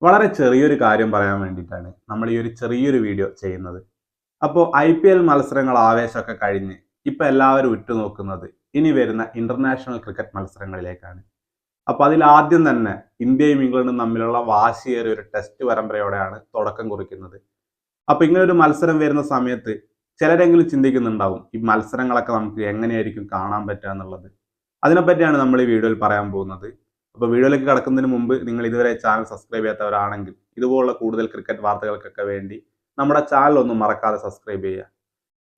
വളരെ ചെറിയൊരു കാര്യം പറയാൻ വേണ്ടിയിട്ടാണ് നമ്മൾ ഈ ഒരു ചെറിയൊരു വീഡിയോ ചെയ്യുന്നത്. അപ്പോൾ IPL മത്സരങ്ങൾ ആവേശമൊക്കെ കഴിഞ്ഞ് ഇപ്പോൾ എല്ലാവരും ഉറ്റുനോക്കുന്നത് ഇനി വരുന്ന ഇന്റർനാഷണൽ ക്രിക്കറ്റ് മത്സരങ്ങളിലേക്കാണ്. അപ്പോൾ അതിൽ ആദ്യം തന്നെ ഇന്ത്യയും ഇംഗ്ലണ്ടും തമ്മിലുള്ള വാശിയേറിയ ഒരു ടെസ്റ്റ് പരമ്പരയോടെയാണ് തുടക്കം കുറിക്കുന്നത്. അപ്പോൾ ഇങ്ങനെ ഒരു മത്സരം വരുന്ന സമയത്ത് ചിലരെങ്കിലും ചിന്തിക്കുന്നുണ്ടാവും ഈ മത്സരങ്ങളൊക്കെ നമുക്ക് എങ്ങനെയായിരിക്കും കാണാൻ പറ്റുക എന്നുള്ളത്. അതിനെപ്പറ്റിയാണ് നമ്മൾ ഈ വീഡിയോയിൽ പറയാൻ പോകുന്നത്. അപ്പോൾ വീഡിയോയിലേക്ക് കടക്കുന്നതിന് മുമ്പ് നിങ്ങൾ ഇതുവരെ ചാനൽ സബ്സ്ക്രൈബ് ചെയ്യാത്തവരാണെങ്കിൽ ഇതുപോലുള്ള കൂടുതൽ ക്രിക്കറ്റ് വാർത്തകൾക്കൊക്കെ വേണ്ടി നമ്മുടെ ചാനൽ ഒന്നും മറക്കാതെ സബ്സ്ക്രൈബ് ചെയ്യുക.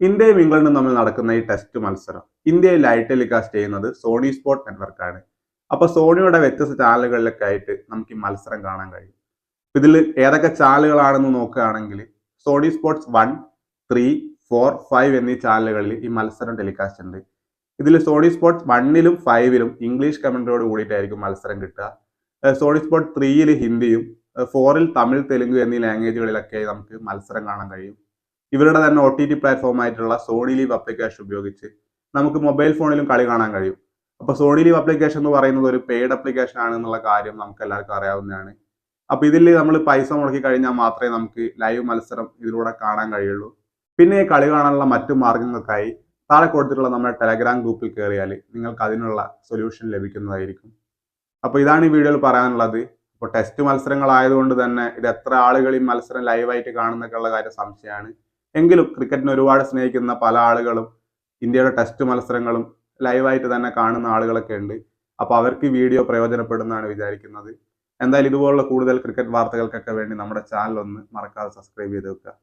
ഇന്ത്യയും ഇംഗ്ലണ്ടും തമ്മിൽ നടക്കുന്ന ഈ ടെസ്റ്റ് മത്സരം ഇന്ത്യയിൽ ലൈവ് ടെലികാസ്റ്റ് ചെയ്യുന്നത് സോണി സ്പോർട്ട് നെറ്റ്വർക്കാണ്. അപ്പോൾ സോണിയുടെ വ്യത്യസ്ത ചാനലുകളിലൊക്കെ ആയിട്ട് നമുക്ക് ഈ മത്സരം കാണാൻ കഴിയും. ഇതിൽ ഏതൊക്കെ ചാനലുകളാണെന്ന് നോക്കുകയാണെങ്കിൽ സോണി സ്പോർട്സ് 1, 3, 4, 5 എന്നീ ചാനലുകളിൽ ഈ മത്സരം ടെലികാസ്റ്റ് ഉണ്ട്. ഇതിൽ സോണി സ്പോർട്സ് 1ലും 5ലും ഇംഗ്ലീഷ് കമന്ററിയോട് കൂടിയിട്ടായിരിക്കും മത്സരം കിട്ടുക. സോണി സ്പോർട്സ് 3ൽ ഹിന്ദിയും 4ൽ തമിഴ്, തെലുങ്ക് എന്നീ ലാംഗ്വേജുകളിലൊക്കെ നമുക്ക് മത്സരം കാണാൻ കഴിയും. ഇവരുടെ തന്നെ OTT പ്ലാറ്റ്ഫോം ആയിട്ടുള്ള സോണി ലീവ് ആപ്ലിക്കേഷൻ ഉപയോഗിച്ച് നമുക്ക് മൊബൈൽ ഫോണിലും കളി കാണാൻ കഴിയും. അപ്പോൾ സോണി ലീവ് ആപ്ലിക്കേഷൻ എന്ന് പറയുന്നത് ഒരു പെയ്ഡ് ആപ്ലിക്കേഷൻ ആണെന്നുള്ള കാര്യം നമുക്ക് എല്ലാവർക്കും അറിയാവുന്നതാണ്. അപ്പോൾ ഇതിൽ നമ്മൾ പൈസ മുടക്കി കഴിഞ്ഞാൽ മാത്രമേ നമുക്ക് ലൈവ് മത്സരം ഇതിലൂടെ കാണാൻ കഴിയുള്ളൂ. പിന്നെ കളി കാണാനുള്ള മറ്റു മാർഗങ്ങൾക്കായി താഴെ കൊടുത്തിട്ടുള്ള നമ്മുടെ ടെലഗ്രാം ഗ്രൂപ്പിൽ കയറിയാൽ നിങ്ങൾക്ക് അതിനുള്ള സൊല്യൂഷൻ ലഭിക്കുന്നതായിരിക്കും. അപ്പോൾ ഇതാണ് ഈ വീഡിയോയിൽ പറയാനുള്ളത്. അപ്പോൾ ടെസ്റ്റ് മത്സരങ്ങളായതുകൊണ്ട് തന്നെ ഇത് എത്ര ആളുകൾ ഈ മത്സരം ലൈവായിട്ട് കാണുന്നൊക്കെ ഉള്ള കാര്യം സംശയമാണ്. എങ്കിലും ക്രിക്കറ്റിനെ ഒരുപാട് സ്നേഹിക്കുന്ന പല ആളുകളും ഇന്ത്യയുടെ ടെസ്റ്റ് മത്സരങ്ങളും ലൈവായിട്ട് തന്നെ കാണുന്ന ആളുകളൊക്കെ ഉണ്ട്. അപ്പോൾ അവർക്ക് ഈ വീഡിയോ പ്രയോജനപ്പെടുന്നതാണ് വിചാരിക്കുന്നത്. എന്തായാലും ഇതുപോലുള്ള കൂടുതൽ ക്രിക്കറ്റ് വാർത്തകൾക്കൊക്കെ വേണ്ടി നമ്മുടെ ചാനൽ ഒന്ന് മറക്കാതെ സബ്സ്ക്രൈബ് ചെയ്ത് വെക്കുക.